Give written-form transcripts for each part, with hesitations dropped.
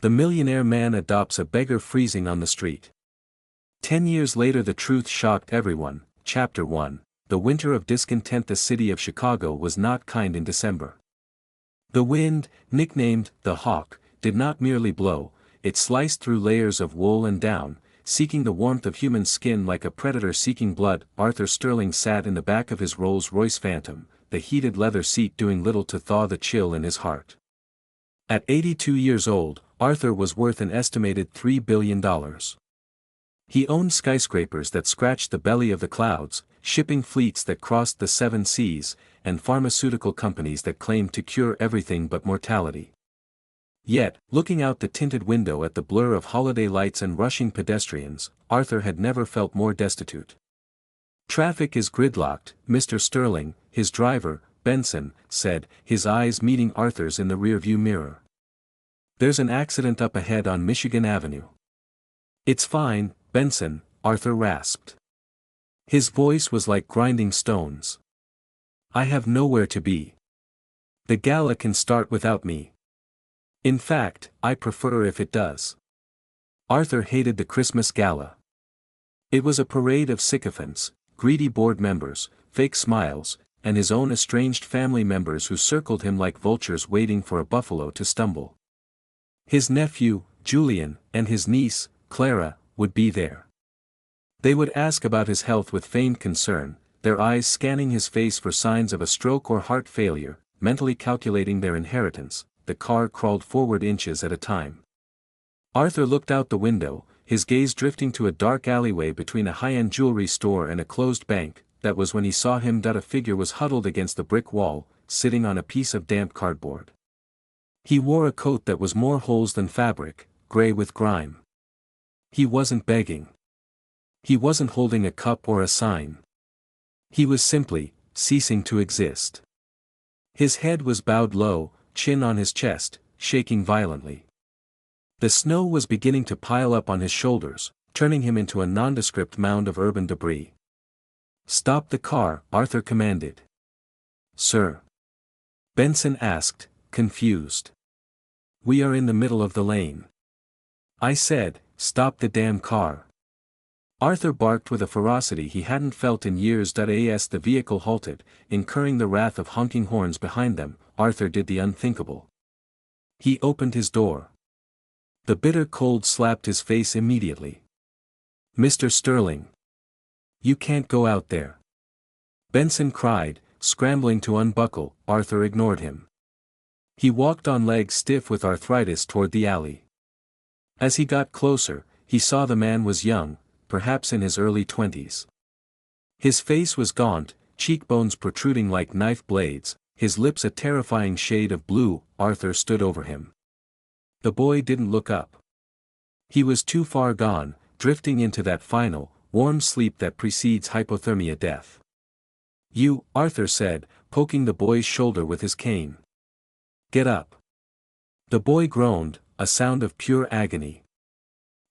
The millionaire man adopts a beggar freezing on the street. 10 years later the truth shocked everyone. Chapter 1. The winter of discontent. The city of Chicago was not kind in December. The wind, nicknamed the Hawk, did not merely blow, it sliced through layers of wool and down, seeking the warmth of human skin like a predator seeking blood. Arthur Sterling sat in the back of his Rolls-Royce Phantom, the heated leather seat doing little to thaw the chill in his heart. At 82 years old, Arthur was worth an estimated $3 billion. He owned skyscrapers that scratched the belly of the clouds, shipping fleets that crossed the 7 seas, and pharmaceutical companies that claimed to cure everything but mortality. Yet, looking out the tinted window at the blur of holiday lights and rushing pedestrians, Arthur had never felt more destitute. "Traffic is gridlocked, Mr. Sterling," his driver, Benson, said, his eyes meeting Arthur's in the rearview mirror. "There's an accident up ahead on Michigan Avenue." "It's fine, Benson," Arthur rasped. His voice was like grinding stones. "I have nowhere to be. The gala can start without me. In fact, I prefer if it does." Arthur hated the Christmas gala. It was a parade of sycophants, greedy board members, fake smiles, and his own estranged family members who circled him like vultures waiting for a buffalo to stumble. His nephew, Julian, and his niece, Clara, would be there. They would ask about his health with feigned concern, their eyes scanning his face for signs of a stroke or heart failure, mentally calculating their inheritance. The car crawled forward inches at a time. Arthur looked out the window, his gaze drifting to a dark alleyway between a high-end jewelry store and a closed bank. That was when he saw him. A figure was huddled against the brick wall, sitting on a piece of damp cardboard. He wore a coat that was more holes than fabric, gray with grime. He wasn't begging. He wasn't holding a cup or a sign. He was simply ceasing to exist. His head was bowed low, chin on his chest, shaking violently. The snow was beginning to pile up on his shoulders, turning him into a nondescript mound of urban debris. "Stop the car," Arthur commanded. "Sir?" Benson asked, confused. "We are in the middle of the lane." "I said, stop the damn car." Arthur barked with a ferocity he hadn't felt in years. As the vehicle halted, incurring the wrath of honking horns behind them, Arthur did the unthinkable. He opened his door. The bitter cold slapped his face immediately. "Mr. Sterling! You can't go out there!" Benson cried, scrambling to unbuckle. Arthur ignored him. He walked on legs stiff with arthritis toward the alley. As he got closer, he saw the man was young, perhaps in his early 20s. His face was gaunt, cheekbones protruding like knife blades, his lips a terrifying shade of blue. Arthur stood over him. The boy didn't look up. He was too far gone, drifting into that final, warm sleep that precedes hypothermia death. "You," Arthur said, poking the boy's shoulder with his cane. "Get up." The boy groaned, a sound of pure agony.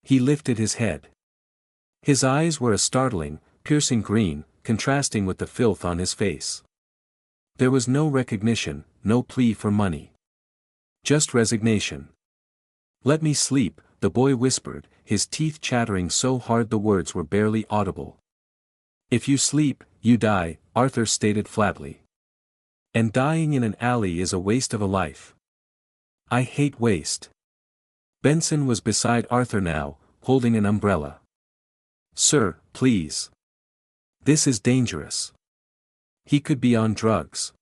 He lifted his head. His eyes were a startling, piercing green, contrasting with the filth on his face. There was no recognition, no plea for money. Just resignation. "Let me sleep," the boy whispered, his teeth chattering so hard the words were barely audible. "If you sleep, you die," Arthur stated flatly. "And dying in an alley is a waste of a life. I hate waste." Benson was beside Arthur now, holding an umbrella. "Sir, please. This is dangerous. He could be on drugs.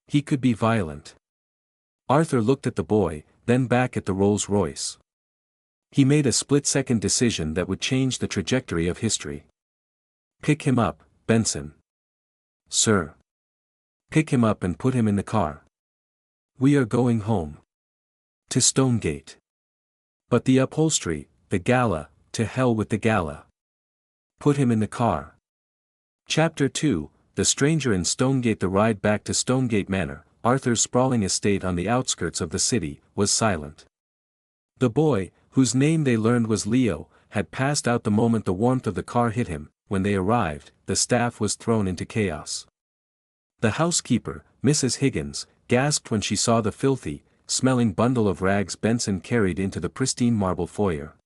He could be violent." Arthur looked at the boy, then back at the Rolls-Royce. He made a split-second decision that would change the trajectory of history. "Pick him up, Benson." "Sir." "Pick him up and put him in the car. We are going home. To Stonegate." "But the upholstery, the gala, to hell with the gala." "Put him in the car." Chapter 2, The Stranger in Stonegate. The ride back to Stonegate Manor, Arthur's sprawling estate on the outskirts of the city, was silent. The boy, whose name they learned was Leo, had passed out the moment the warmth of the car hit him. When they arrived, the staff was thrown into chaos. The housekeeper, Mrs. Higgins, gasped when she saw the filthy, smelling bundle of rags Benson carried into the pristine marble foyer.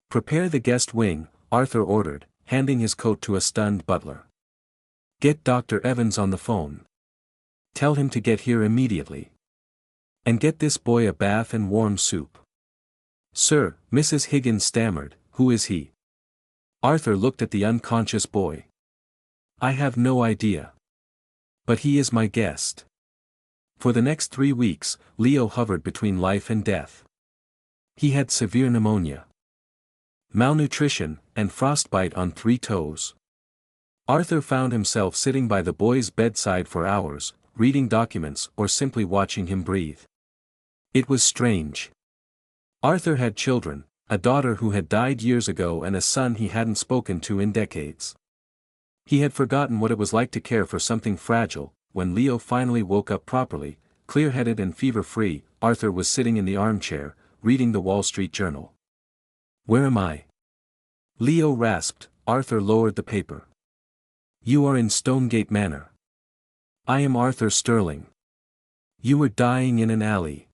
"Prepare the guest wing," Arthur ordered, handing his coat to a stunned butler. "Get Dr. Evans on the phone. Tell him to get here immediately. And get this boy a bath and warm soup." "Sir," Mrs. Higgins stammered, "who is he?" Arthur looked at the unconscious boy. "I have no idea. But he is my guest." For the next 3 weeks, Leo hovered between life and death. He had severe pneumonia, malnutrition, and frostbite on 3 toes. Arthur found himself sitting by the boy's bedside for hours, reading documents or simply watching him breathe. It was strange. Arthur had children, a daughter who had died years ago and a son he hadn't spoken to in decades. He had forgotten what it was like to care for something fragile. When Leo finally woke up properly, clear-headed and fever-free, Arthur was sitting in the armchair, reading the Wall Street Journal. "Where am I?" Leo rasped. Arthur lowered the paper. "You are in Stonegate Manor. I am Arthur Sterling. You were dying in an alley.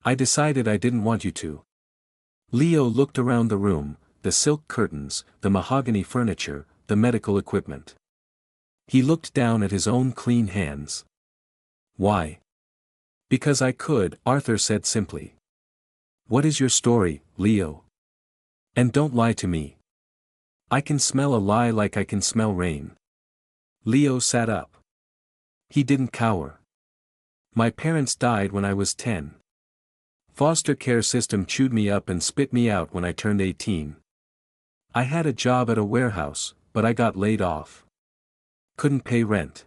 I decided I didn't want you to." Leo looked around the room, the silk curtains, the mahogany furniture, the medical equipment. He looked down at his own clean hands. "Why?" "Because I could," Arthur said simply. "What is your story, Leo? And don't lie to me. I can smell a lie like I can smell rain." Leo sat up. He didn't cower. "My parents died when I was 10. Foster care system chewed me up and spit me out when I turned 18. I had a job at a warehouse, but I got laid off. Couldn't pay rent.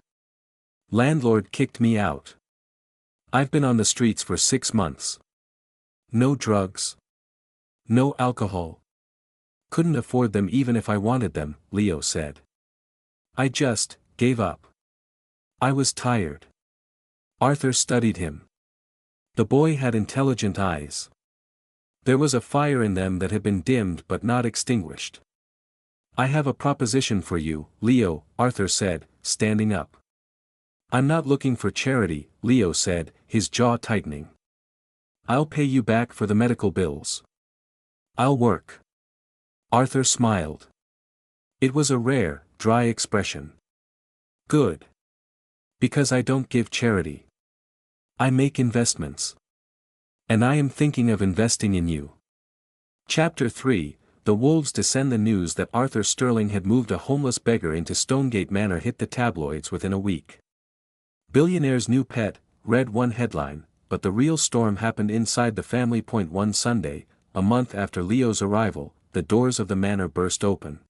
Landlord kicked me out. I've been on the streets for 6 months. No drugs. No alcohol. Couldn't afford them even if I wanted them," Leo said. "I just gave up. I was tired." Arthur studied him. The boy had intelligent eyes. There was a fire in them that had been dimmed but not extinguished. "I have a proposition for you, Leo," Arthur said, standing up. "I'm not looking for charity," Leo said, his jaw tightening. "I'll pay you back for the medical bills. I'll work." Arthur smiled. It was a rare, dry expression. "Good. Because I don't give charity. I make investments. And I am thinking of investing in you." Chapter 3. The wolves descend. The news that Arthur Sterling had moved a homeless beggar into Stonegate Manor hit the tabloids within a week. "Billionaire's new pet," read one headline, but the real storm happened inside the family. One Sunday, a month after Leo's arrival, the doors of the manor burst open.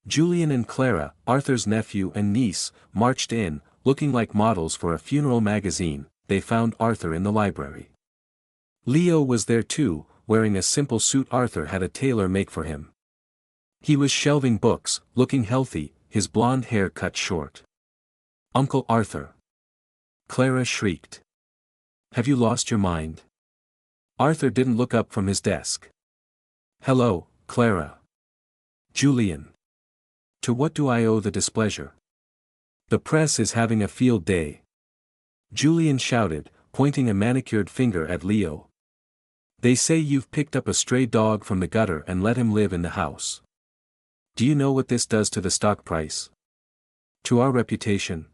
Julian and Clara, Arthur's nephew and niece, marched in, looking like models for a funeral magazine. They found Arthur in the library. Leo was there too, wearing a simple suit Arthur had a tailor make for him. He was shelving books, looking healthy, his blonde hair cut short. "Uncle Arthur!" Clara shrieked. "Have you lost your mind?" Arthur didn't look up from his desk. "Hello, Clara." "Julian. To what do I owe the displeasure?" "The press is having a field day," Julian shouted, pointing a manicured finger at Leo. "They say you've picked up a stray dog from the gutter and let him live in the house. Do you know what this does to the stock price? To our reputation?"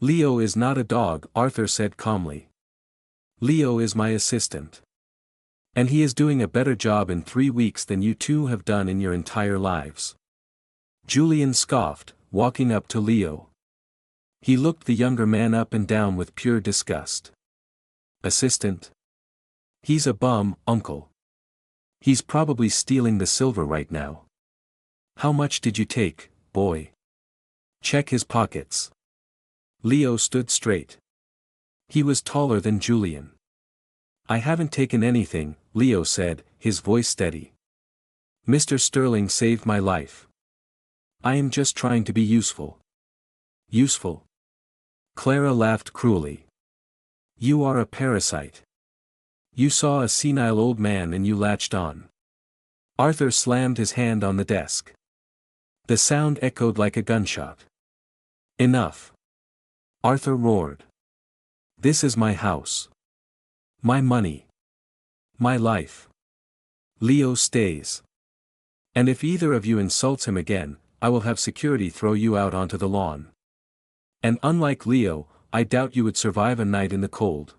"Leo is not a dog," Arthur said calmly. "Leo is my assistant. And he is doing a better job in 3 weeks than you two have done in your entire lives." Julian scoffed, walking up to Leo. He looked the younger man up and down with pure disgust. "Assistant? He's a bum, uncle. He's probably stealing the silver right now. How much did you take, boy? Check his pockets." Leo stood straight. He was taller than Julian. "I haven't taken anything," Leo said, his voice steady. "Mr. Sterling saved my life. I am just trying to be useful." "Useful?" Clara laughed cruelly. "You are a parasite. You saw a senile old man and you latched on." Arthur slammed his hand on the desk. The sound echoed like a gunshot. "Enough!" Arthur roared. "This is my house. My money. My life. Leo stays. And if either of you insults him again, I will have security throw you out onto the lawn. And unlike Leo, I doubt you would survive a night in the cold.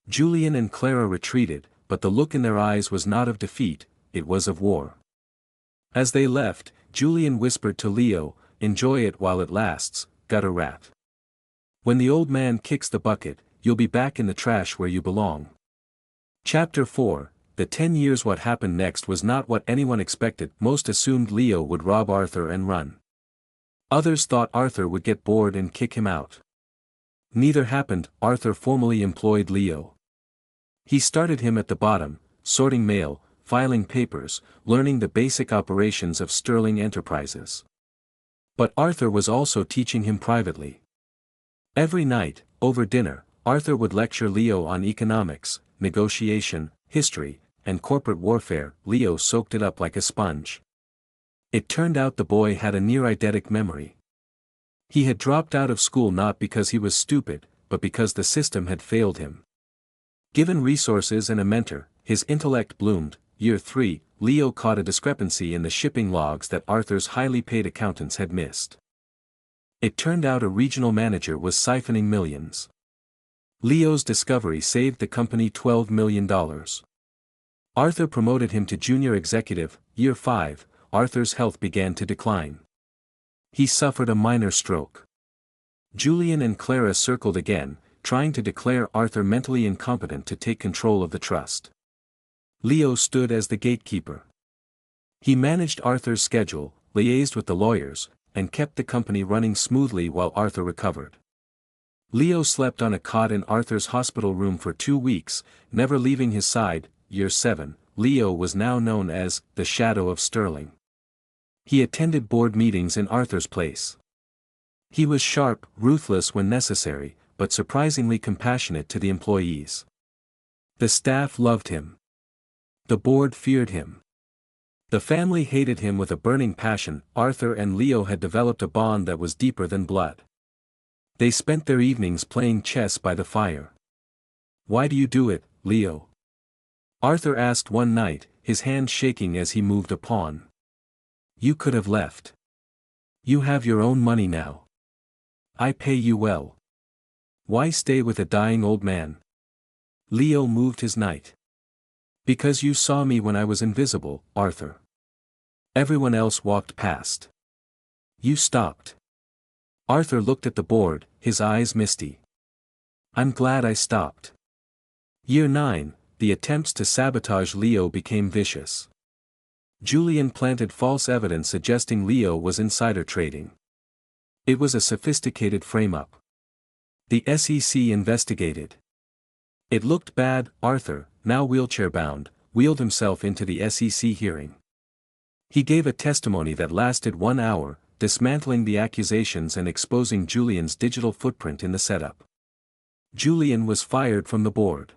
Julian and Clara retreated, but the look in their eyes was not of defeat, it was of war. As they left, Julian whispered to Leo, "Enjoy it while it lasts, gutter rat. When the old man kicks the bucket, you'll be back in the trash where you belong." Chapter 4, The 10 Years. What happened next was not what anyone expected. Most assumed Leo would rob Arthur and run. Others thought Arthur would get bored and kick him out. Neither happened. Arthur formally employed Leo. He started him at the bottom, sorting mail, filing papers, learning the basic operations of Sterling Enterprises. But Arthur was also teaching him privately. Every night, over dinner, Arthur would lecture Leo on economics, negotiation, history, and corporate warfare. Leo soaked it up like a sponge. It turned out the boy had a near-eidetic memory. He had dropped out of school not because he was stupid, but because the system had failed him. Given resources and a mentor, his intellect bloomed. Year 3, Leo caught a discrepancy in the shipping logs that Arthur's highly paid accountants had missed. It turned out a regional manager was siphoning millions. Leo's discovery saved the company $12 million. Arthur promoted him to junior executive. Year 5, Arthur's health began to decline. He suffered a minor stroke. Julian and Clara circled again, trying to declare Arthur mentally incompetent to take control of the trust. Leo stood as the gatekeeper. He managed Arthur's schedule, liaised with the lawyers, and kept the company running smoothly while Arthur recovered. Leo slept on a cot in Arthur's hospital room for 2 weeks, never leaving his side. Year 7, Leo was now known as the Shadow of Sterling. He attended board meetings in Arthur's place. He was sharp, ruthless when necessary, but surprisingly compassionate to the employees. The staff loved him. The board feared him. The family hated him with a burning passion. Arthur and Leo had developed a bond that was deeper than blood. They spent their evenings playing chess by the fire. "Why do you do it, Leo?" Arthur asked one night, his hand shaking as he moved a pawn. "You could have left. You have your own money now. I pay you well. Why stay with a dying old man?" Leo moved his knight. "Because you saw me when I was invisible, Arthur. Everyone else walked past. You stopped." Arthur looked at the board, his eyes misty. "I'm glad I stopped." Year 9, the attempts to sabotage Leo became vicious. Julian planted false evidence suggesting Leo was insider trading. It was a sophisticated frame-up. The SEC investigated. It looked bad. Arthur, now wheelchair-bound, wheeled himself into the SEC hearing. He gave a testimony that lasted 1 hour, dismantling the accusations and exposing Julian's digital footprint in the setup. Julian was fired from the board.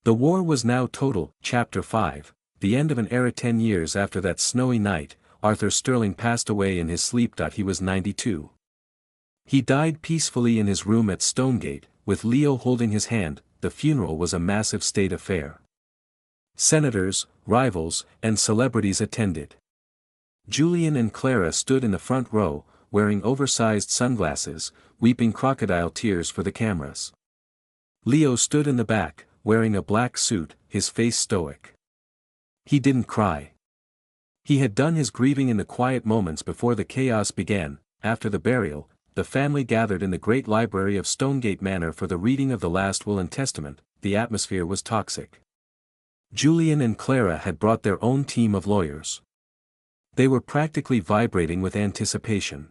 The war was now total. Chapter 5, The End of an Era. 10 years after that snowy night, Arthur Sterling passed away in his sleep. He was 92. He died peacefully in his room at Stonegate, with Leo holding his hand. The funeral was a massive state affair. Senators, rivals, and celebrities attended. Julian and Clara stood in the front row, wearing oversized sunglasses, weeping crocodile tears for the cameras. Leo stood in the back, wearing a black suit, his face stoic. He didn't cry. He had done his grieving in the quiet moments before the chaos began. After the burial, the family gathered in the great library of Stonegate Manor for the reading of the last will and testament. The atmosphere was toxic. Julian and Clara had brought their own team of lawyers. They were practically vibrating with anticipation.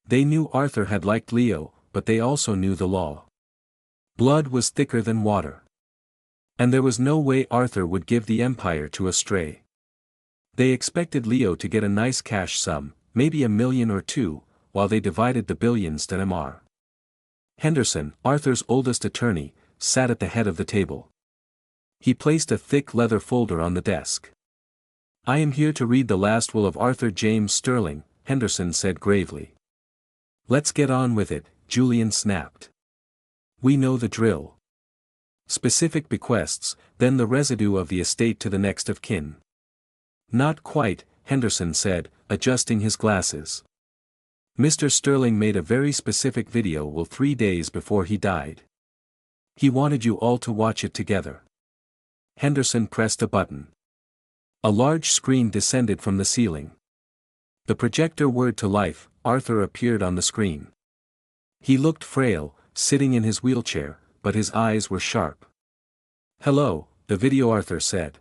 They knew Arthur had liked Leo, but they also knew the law. Blood was thicker than water. And there was no way Arthur would give the empire to a stray. They expected Leo to get a nice cash sum, maybe $1 million or $2 million, while they divided the billions. Mr. Henderson, Arthur's oldest attorney, sat at the head of the table. He placed a thick leather folder on the desk. "I am here to read the last will of Arthur James Sterling," Henderson said gravely. "Let's get on with it," Julian snapped. "We know the drill. Specific bequests, then the residue of the estate to the next of kin. Not quite, Henderson said, adjusting his glasses. Mr. Sterling made a very specific video 3 days before he died. He wanted you all to watch it together. Henderson pressed a button. A large screen descended from the ceiling. The projector whirred to life. Arthur appeared on the screen. He looked frail, sitting in his wheelchair, but his eyes were sharp. "Hello," the video Arthur said.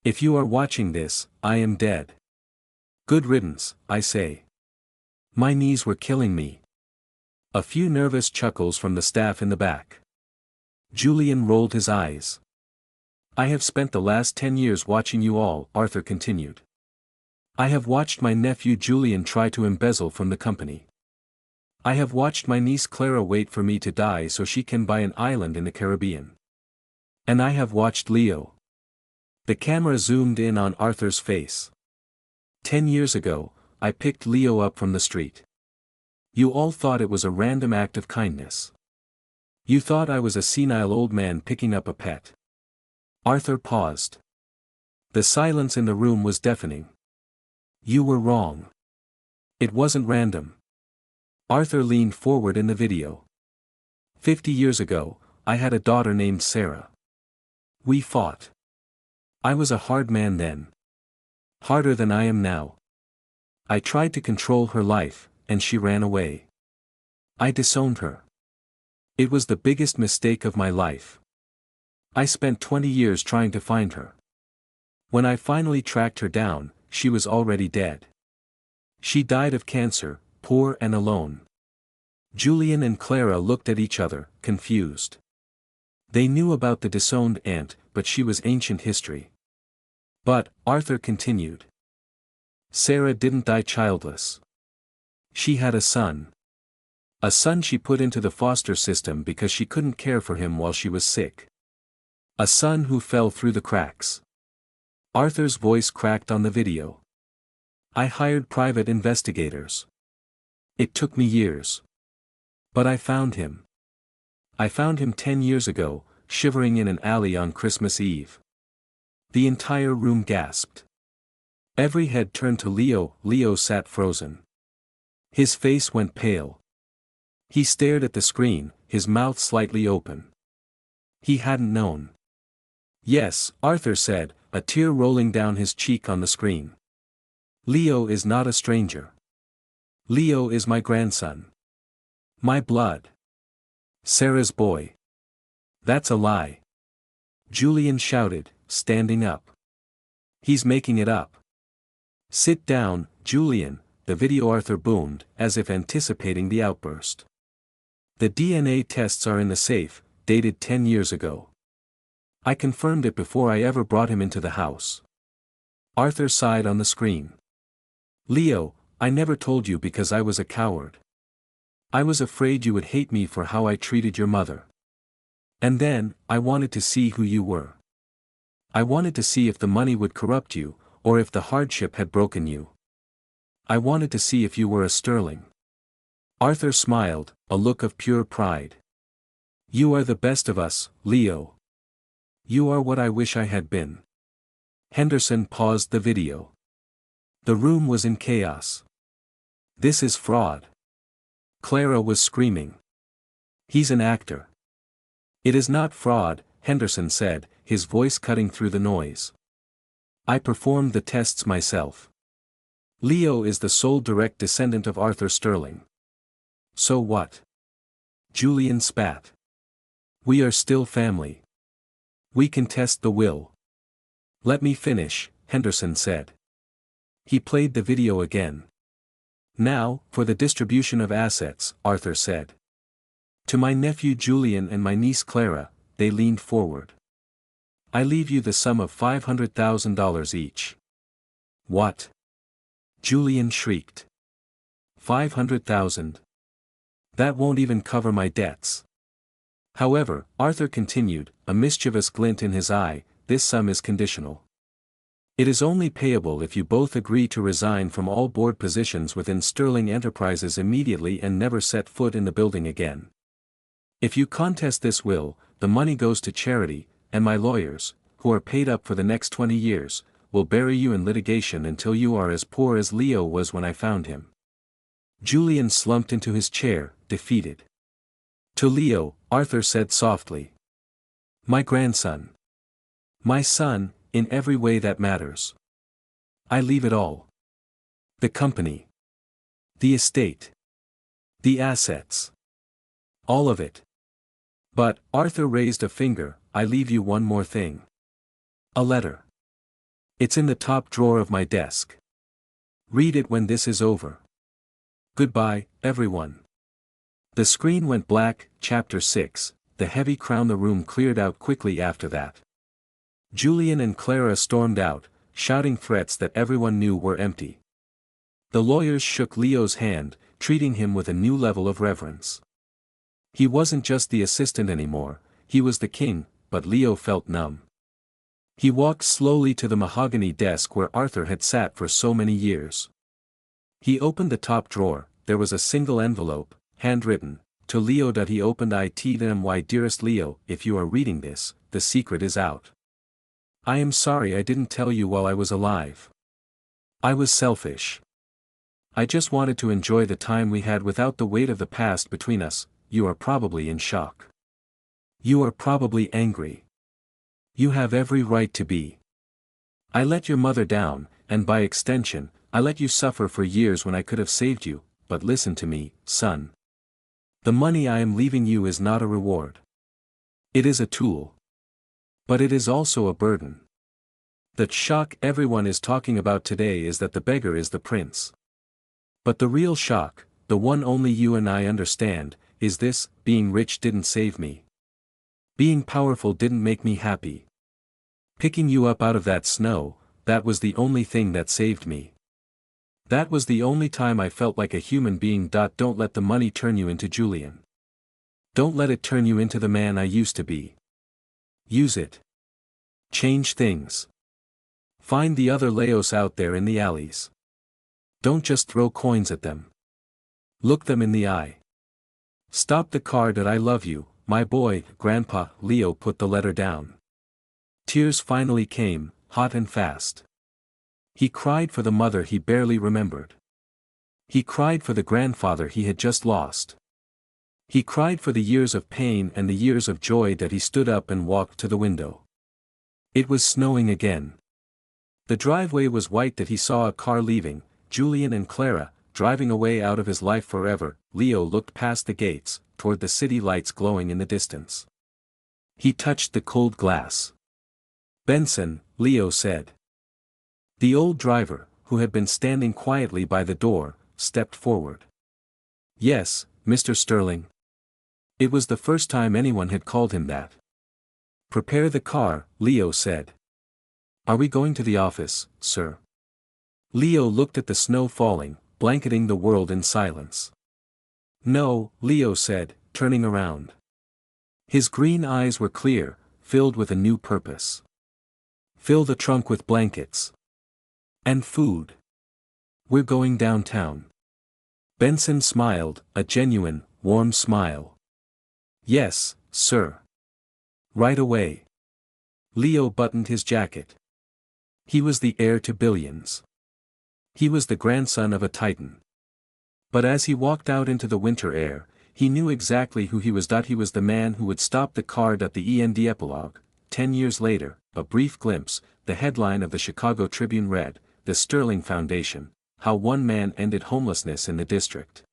"If you are watching this, I am dead. Good riddance, I say. My knees were killing me." A few nervous chuckles from the staff in the back. Julian rolled his eyes. "I have spent the last 10 years watching you all," Arthur continued. "I have watched my nephew Julian try to embezzle from the company. I have watched my niece Clara wait for me to die so she can buy an island in the Caribbean. And I have watched Leo." The camera zoomed in on Arthur's face. 10 years ago, I picked Leo up from the street. You all thought it was a random act of kindness. You thought I was a senile old man picking up a pet." Arthur paused. The silence in the room was deafening. "You were wrong. It wasn't random." Arthur leaned forward in the video. 50 years ago, I had a daughter named Sarah. We fought. I was a hard man then. Harder than I am now. I tried to control her life, and she ran away. I disowned her. It was the biggest mistake of my life. I spent 20 years trying to find her. When I finally tracked her down, she was already dead. She died of cancer, poor and alone." Julian and Clara looked at each other, confused. They knew about the disowned aunt, but she was ancient history. "But," Arthur continued, "Sarah didn't die childless. She had a son. A son she put into the foster system because she couldn't care for him while she was sick. A son who fell through the cracks." Arthur's voice cracked on the video. "I hired private investigators. It took me years. But I found him. I found him 10 years ago, shivering in an alley on Christmas Eve." The entire room gasped. Every head turned to Leo. Leo sat frozen. His face went pale. He stared at the screen, his mouth slightly open. He hadn't known. "Yes," Arthur said, a tear rolling down his cheek on the screen. "Leo is not a stranger. Leo is my grandson. My blood. Sarah's boy." "That's a lie." Julian shouted, standing up. "He's making it up." "Sit down, Julian," the video Arthur boomed, as if anticipating the outburst. "The DNA tests are in the safe, dated 10 years ago. I confirmed it before I ever brought him into the house." Arthur sighed on the screen. "Leo, I never told you because I was a coward. I was afraid you would hate me for how I treated your mother. And then, I wanted to see who you were. I wanted to see if the money would corrupt you, or if the hardship had broken you. I wanted to see if you were a Sterling." Arthur smiled, a look of pure pride. "You are the best of us, Leo. You are what I wish I had been." Henderson paused the video. The room was in chaos. "This is fraud." Clara was screaming. "He's an actor." "It is not fraud," Henderson said, his voice cutting through the noise. "I performed the tests myself. Leo is the sole direct descendant of Arthur Sterling." "So what?" Julian spat. "We are still family. We can test the will." "Let me finish," Henderson said. He played the video again. "Now, for the distribution of assets," Arthur said. "To my nephew Julian and my niece Clara," they leaned forward. "I leave you the sum of $500,000 each." "What?" Julian shrieked. $500,000. That won't even cover my debts." "However," Arthur continued, a mischievous glint in his eye, "this sum is conditional. It is only payable if you both agree to resign from all board positions within Sterling Enterprises immediately and never set foot in the building again. If you contest this will, the money goes to charity, and my lawyers, who are paid up for the next 20 years, will bury you in litigation until you are as poor as Leo was when I found him." Julian slumped into his chair, defeated. To Leo, Arthur said softly, "My grandson. My son, in every way that matters. I leave it all. The company. The estate. The assets. All of it. But," Arthur raised a finger, "I leave you one more thing. A letter. It's in the top drawer of my desk. Read it when this is over. Goodbye, everyone." The screen went black. Chapter 6, the heavy crown. The room cleared out quickly after that. Julian and Clara stormed out, shouting threats that everyone knew were empty. The lawyers shook Leo's hand, treating him with a new level of reverence. He wasn't just the assistant anymore, he was the king, but Leo felt numb. He walked slowly to the mahogany desk where Arthur had sat for so many years. He opened the top drawer. There was a single envelope, handwritten, "To Leo." He opened it. "Dearest Leo, if you are reading this, the secret is out. I am sorry I didn't tell you while I was alive. I was selfish. I just wanted to enjoy the time we had without the weight of the past between us. You are probably in shock. You are probably angry. You have every right to be. I let your mother down, and by extension, I let you suffer for years when I could have saved you, but listen to me, son. The money I am leaving you is not a reward. It is a tool. But it is also a burden. The shock everyone is talking about today is that the beggar is the prince. But the real shock, the one only you and I understand, is this: being rich didn't save me. Being powerful didn't make me happy. Picking you up out of that snow, that was the only thing that saved me. That was the only time I felt like a human being. Don't let the money turn you into Julian. Don't let it turn you into the man I used to be. Use it. Change things. Find the other Leos out there in the alleys. Don't just throw coins at them. Look them in the eye. Stop the car. I love you, my boy, Grandpa. Leo put the letter down. Tears finally came, hot and fast. He cried for the mother he barely remembered. He cried for the grandfather he had just lost. He cried for the years of pain and the years of joy. He stood up and walked to the window. It was snowing again. The driveway was white. He saw a car leaving, Julian and Clara, driving away out of his life forever. Leo looked past the gates, toward the city lights glowing in the distance. He touched the cold glass. "Benson," Leo said. The old driver, who had been standing quietly by the door, stepped forward. "Yes, Mr. Sterling." It was the first time anyone had called him that. "Prepare the car," Leo said. "Are we going to the office, sir?" Leo looked at the snow falling, blanketing the world in silence. "No," Leo said, turning around. His green eyes were clear, filled with a new purpose. "Fill the trunk with blankets. And food. We're going downtown." Benson smiled, a genuine, warm smile. "Yes, sir. Right away." Leo buttoned his jacket. He was the heir to billions. He was the grandson of a titan. But as he walked out into the winter air, he knew exactly who he was. He was the man who would stop the car. The end epilogue. 10 years later, a brief glimpse, the headline of the Chicago Tribune read, "The Sterling Foundation, How One Man Ended Homelessness in the District."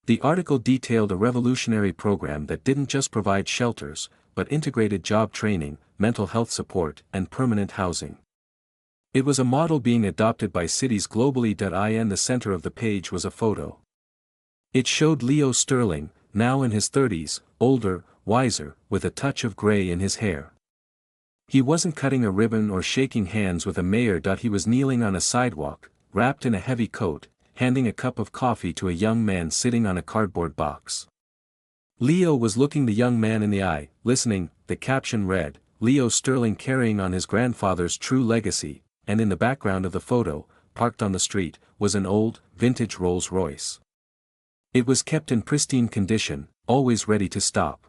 The article detailed a revolutionary program that didn't just provide shelters, but integrated job training, mental health support, and permanent housing. It was a model being adopted by cities globally. In the center of the page was a photo. It showed Leo Sterling, now in his 30s, older, wiser, with a touch of gray in his hair. He wasn't cutting a ribbon or shaking hands with a mayor. He was kneeling on a sidewalk, wrapped in a heavy coat, handing a cup of coffee to a young man sitting on a cardboard box. Leo was looking the young man in the eye, listening. The caption read, "Leo Sterling carrying on his grandfather's true legacy," and in the background of the photo, parked on the street, was an old, vintage Rolls-Royce. It was kept in pristine condition, always ready to stop.